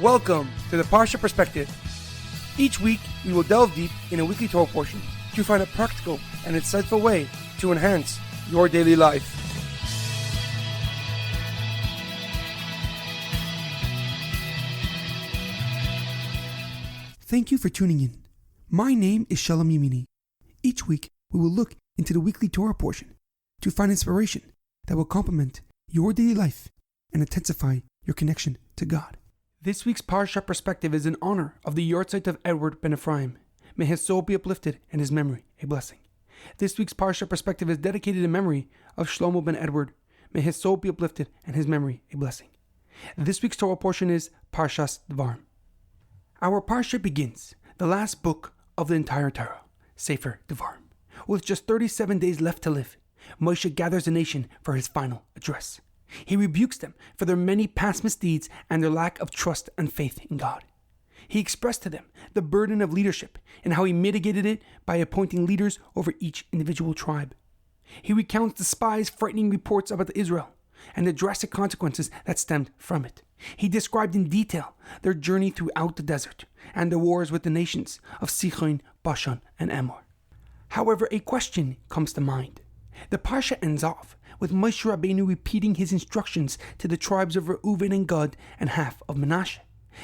Welcome to the Parsha Perspective. Each week, we will delve deep in a weekly Torah portion to find a practical and insightful way to enhance your daily life. Thank you for tuning in. My name is Shalom Yemini. Each week, we will look into the weekly Torah portion to find inspiration that will complement your daily life and intensify your connection to God. This week's Parsha Perspective is in honor of the Yahrzeit of Edward ben Efraim. May his soul be uplifted and his memory a blessing. This week's Parsha Perspective is dedicated in memory of Shlomo Ben Edward. May his soul be uplifted and his memory a blessing. This week's Torah portion is Parshas Devarim. Our Parsha begins the last book of the entire Torah, Sefer Devarim. With just 37 days left to live, Moshe gathers the nation for his final address. He rebukes them for their many past misdeeds and their lack of trust and faith in God. He expressed to them the burden of leadership and how he mitigated it by appointing leaders over each individual tribe. He recounts the spies' frightening reports about Israel and the drastic consequences that stemmed from it. He described in detail their journey throughout the desert and the wars with the nations of Sichon, Bashan, and Amor. However, a question comes to mind. The Parsha ends off with Moshe Rabbeinu repeating his instructions to the tribes of Reuvain and Gad and half of Menasha.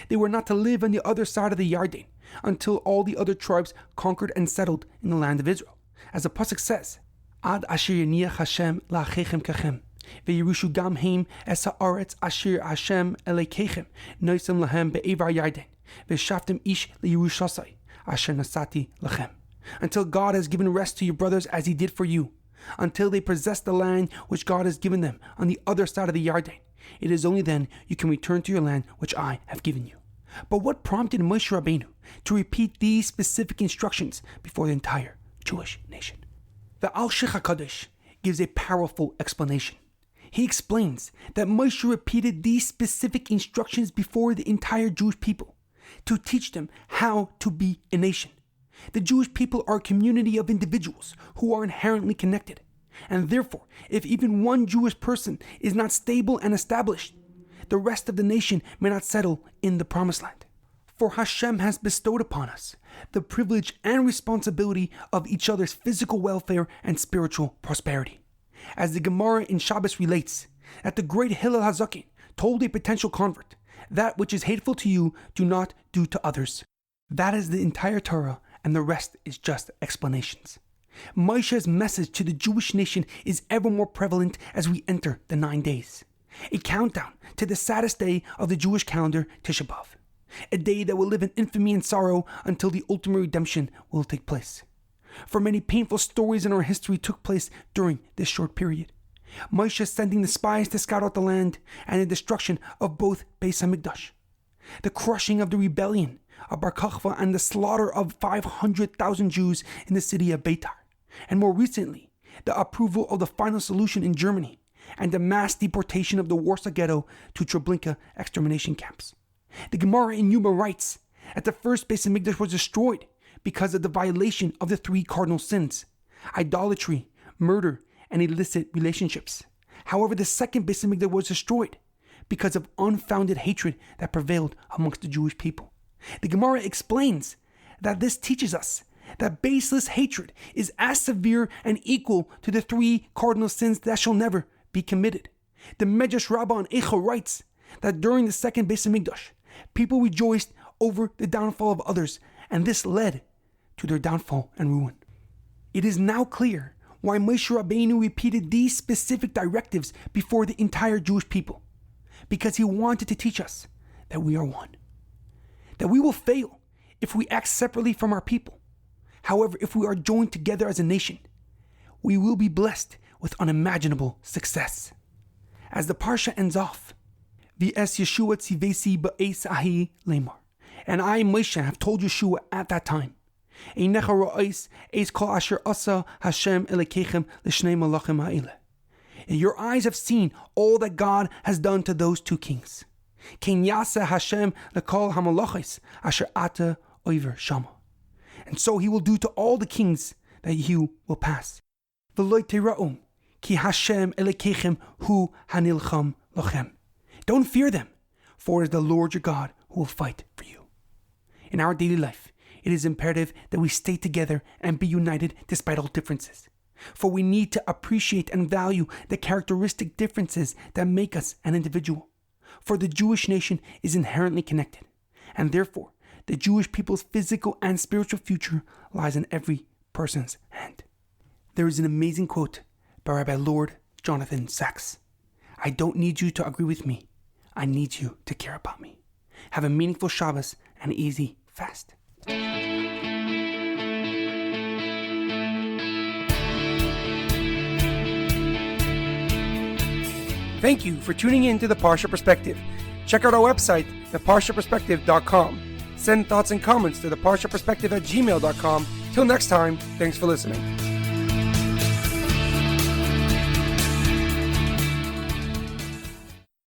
They were not to live on the other side of the Yahrzeit until all the other tribes conquered and settled in the land of Israel. As the pasuk says, Ad asher yaniach Hashem la'achechem kachem, ve'yirushu gam heim es ha'aretz asher Hashem elekechem noisem lahem be'evar Yarden, ve'shaftem ish li'yirushasai asher nasati lachem. Until God has given rest to your brothers as he did for you, until they possess the land which God has given them on the other side of the Yahrzeit. It is only then you can return to your land which I have given you. But what prompted Moshe Rabbeinu to repeat these specific instructions before the entire Jewish nation? The Al-Shech HaKadosh gives a powerful explanation. He explains that Moshe repeated these specific instructions before the entire Jewish people to teach them how to be a nation. The Jewish people are a community of individuals who are inherently connected. And therefore, if even one Jewish person is not stable and established, the rest of the nation may not settle in the promised land. For Hashem has bestowed upon us the privilege and responsibility of each other's physical welfare and spiritual prosperity. As the Gemara in Shabbos relates, that the great Hillel HaZaken told a potential convert, that which is hateful to you, do not do to others. That is the entire Torah, and the rest is just explanations. Moshe's message to the Jewish nation is ever more prevalent as we enter the 9 days. A countdown to the saddest day of the Jewish calendar, Tisha B Av. A day that will live in infamy and sorrow until the ultimate redemption will take place. For many painful stories in our history took place during this short period. Moshe sending the spies to scout out the land and the destruction of both Beis HaMikdash. The crushing of the rebellion of Bar Kokhba and the slaughter of 500,000 Jews in the city of Beitar. And more recently, the approval of the final solution in Germany and the mass deportation of the Warsaw Ghetto to Treblinka extermination camps. The Gemara in Yuma writes that the first Beis HaMikdash was destroyed because of the violation of the 3 cardinal sins: idolatry, murder, and illicit relationships. However, the second Beis HaMikdash was destroyed because of unfounded hatred that prevailed amongst the Jewish people. The Gemara explains that this teaches us that baseless hatred is as severe and equal to the 3 cardinal sins that shall never be committed. The Medrash Rabbah on Eicha writes that during the second Beis HaMikdash, people rejoiced over the downfall of others, and this led to their downfall and ruin. It is now clear why Moshe Rabbeinu repeated these specific directives before the entire Jewish people, because he wanted to teach us that we are one. That we will fail if we act separately from our people. However, if we are joined together as a nation, we will be blessed with unimaginable success. As the Parsha ends off, V'es Yeshua tzivesi ba'es ahi lemar. And I, Moshe, have told Yeshua at that time, Einecha ra'os eis kol asher asa Hashem elekechem l'shnei malachim ha'eleh. Your eyes have seen all that God has done to those 2 kings. Ken yasa Hashem lekol hamalachis asher ata oiver shama. And so he will do to all the kings that you will pass. V'lo teira'um ki Hashem elekechem hu hanilcham lachem. Don't fear them, for it is the Lord your God who will fight for you. In our daily life, it is imperative that we stay together and be united despite all differences. For we need to appreciate and value the characteristic differences that make us an individual. For the Jewish nation is inherently connected, and therefore the Jewish people's physical and spiritual future lies in every person's hand. There is an amazing quote by Rabbi Lord Jonathan Sacks. I don't need you to agree with me. I need you to care about me. Have a meaningful Shabbos and easy fast. Thank you for tuning in to the Parsha Perspective. Check out our website, theparshaperspective.com. Send thoughts and comments to theparshaperspective@gmail.com. Till next time, thanks for listening.